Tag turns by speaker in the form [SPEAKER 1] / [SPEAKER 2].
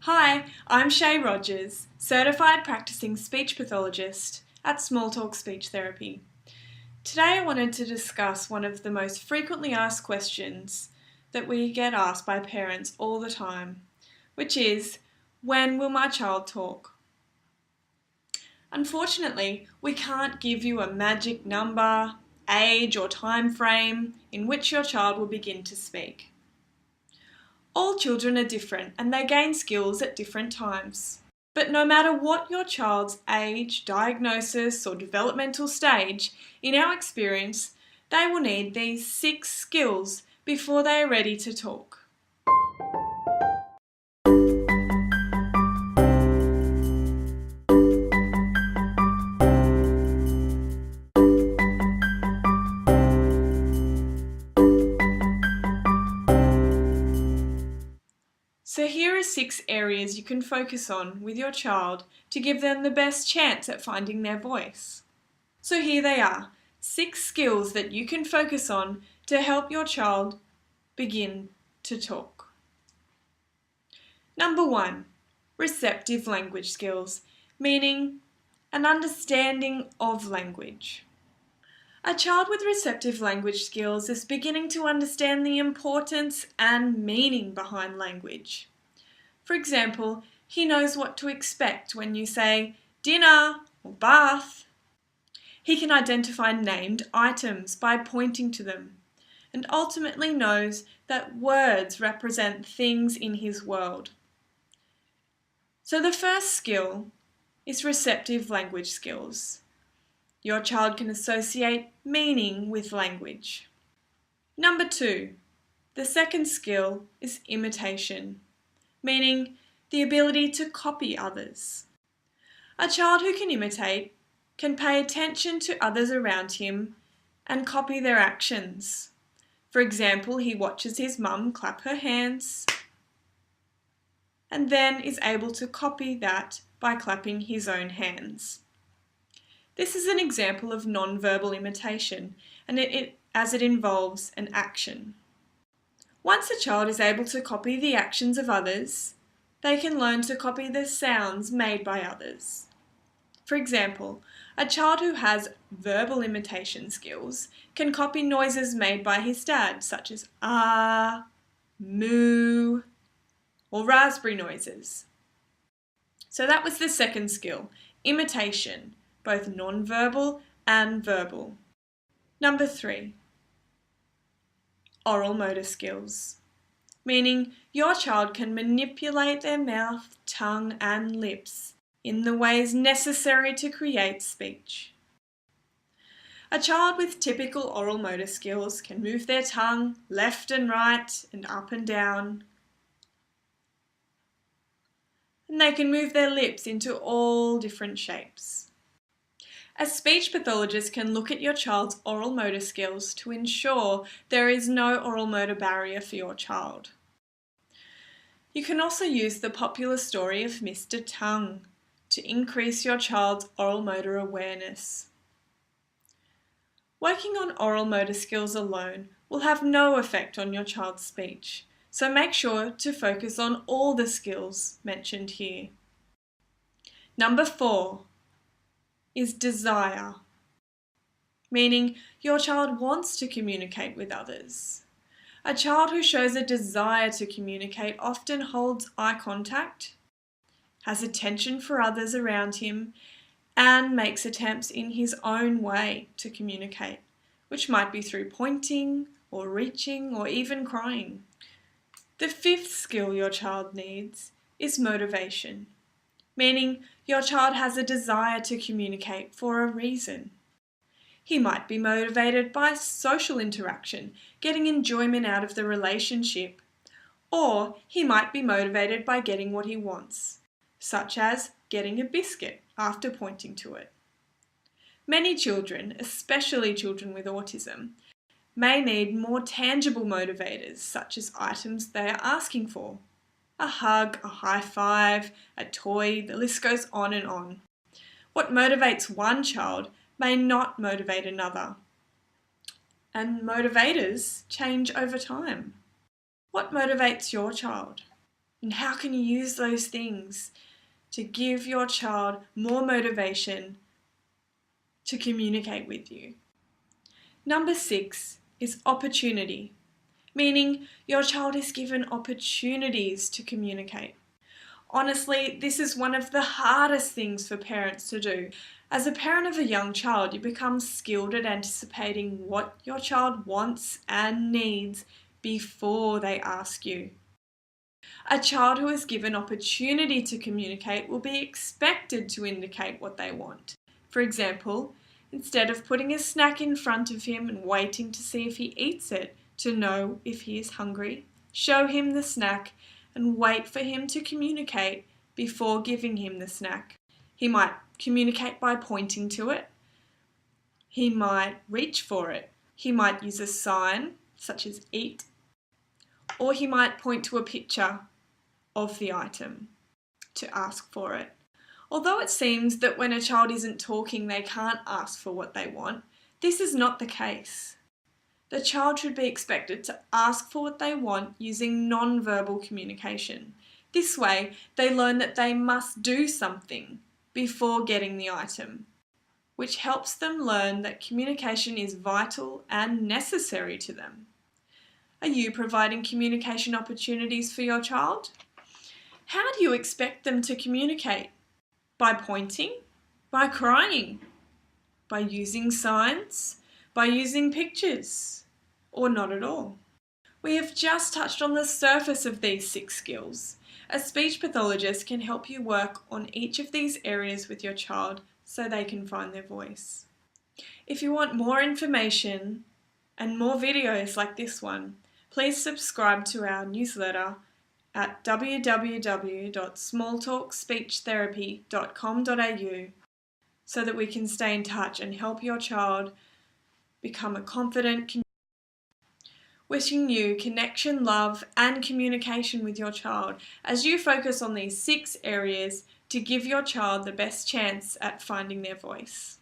[SPEAKER 1] Hi, I'm Shay Rogers, Certified Practicing Speech Pathologist at Smalltalk Speech Therapy. Today I wanted to discuss one of the most frequently asked questions that we get asked by parents all the time, which is, when will my child talk? Unfortunately, we can't give you a magic number, age or time frame in which your child will begin to speak. All children are different and they gain skills at different times. But no matter what your child's age, diagnosis or developmental stage, in our experience, they will need these 6 skills before they are ready to talk. So here are 6 areas you can focus on with your child to give them the best chance at finding their voice. So here they are, 6 skills that you can focus on to help your child begin to talk. Number 1, receptive language skills, meaning an understanding of language. A child with receptive language skills is beginning to understand the importance and meaning behind language. For example, he knows what to expect when you say dinner or bath. He can identify named items by pointing to them, and ultimately knows that words represent things in his world. So the first skill is receptive language skills. Your child can associate meaning with language. Number 2, the second skill is imitation, meaning the ability to copy others. A child who can imitate can pay attention to others around him and copy their actions. For example, he watches his mum clap her hands and then is able to copy that by clapping his own hands. This is an example of non-verbal imitation, and as it involves an action. Once a child is able to copy the actions of others, they can learn to copy the sounds made by others. For example, a child who has verbal imitation skills can copy noises made by his dad, such as ah, moo, or raspberry noises. So that was the second skill, imitation, both non-verbal and verbal. Number 3, oral motor skills, meaning your child can manipulate their mouth, tongue and lips in the ways necessary to create speech. A child with typical oral motor skills can move their tongue left and right and up and down, and they can move their lips into all different shapes. A speech pathologist can look at your child's oral motor skills to ensure there is no oral motor barrier for your child. You can also use the popular story of Mr. Tongue to increase your child's oral motor awareness. Working on oral motor skills alone will have no effect on your child's speech, so make sure to focus on all the skills mentioned here. Number 4 is desire, meaning your child wants to communicate with others. A child who shows a desire to communicate often holds eye contact, has attention for others around him, and makes attempts in his own way to communicate, which might be through pointing or reaching or even crying. The 5th skill your child needs is motivation, meaning your child has a desire to communicate for a reason. He might be motivated by social interaction, getting enjoyment out of the relationship, or he might be motivated by getting what he wants, such as getting a biscuit after pointing to it. Many children, especially children with autism, may need more tangible motivators, such as items they are asking for. A hug, a high five, a toy, the list goes on and on. What motivates one child may not motivate another. And motivators change over time. What motivates your child? And how can you use those things to give your child more motivation to communicate with you? Number 6 is opportunity, meaning your child is given opportunities to communicate. Honestly, this is one of the hardest things for parents to do. As a parent of a young child, you become skilled at anticipating what your child wants and needs before they ask you. A child who is given opportunity to communicate will be expected to indicate what they want. For example, instead of putting a snack in front of him and waiting to see if he eats it to know if he is hungry, show him the snack and wait for him to communicate before giving him the snack. He might communicate by pointing to it. He might reach for it. He might use a sign, such as eat, or he might point to a picture of the item to ask for it. Although it seems that when a child isn't talking, they can't ask for what they want, this is not the case. The child should be expected to ask for what they want using non-verbal communication. This way, they learn that they must do something before getting the item, which helps them learn that communication is vital and necessary to them. Are you providing communication opportunities for your child? How do you expect them to communicate? By pointing? By crying? By using signs? By using pictures? Or not at all? We have just touched on the surface of these 6 skills. A speech pathologist can help you work on each of these areas with your child so they can find their voice. If you want more information and more videos like this one, please subscribe to our newsletter at www.smalltalkspeechtherapy.com.au so that we can stay in touch and help your child become a confident communicator. Wishing you connection, love and communication with your child as you focus on these 6 areas to give your child the best chance at finding their voice.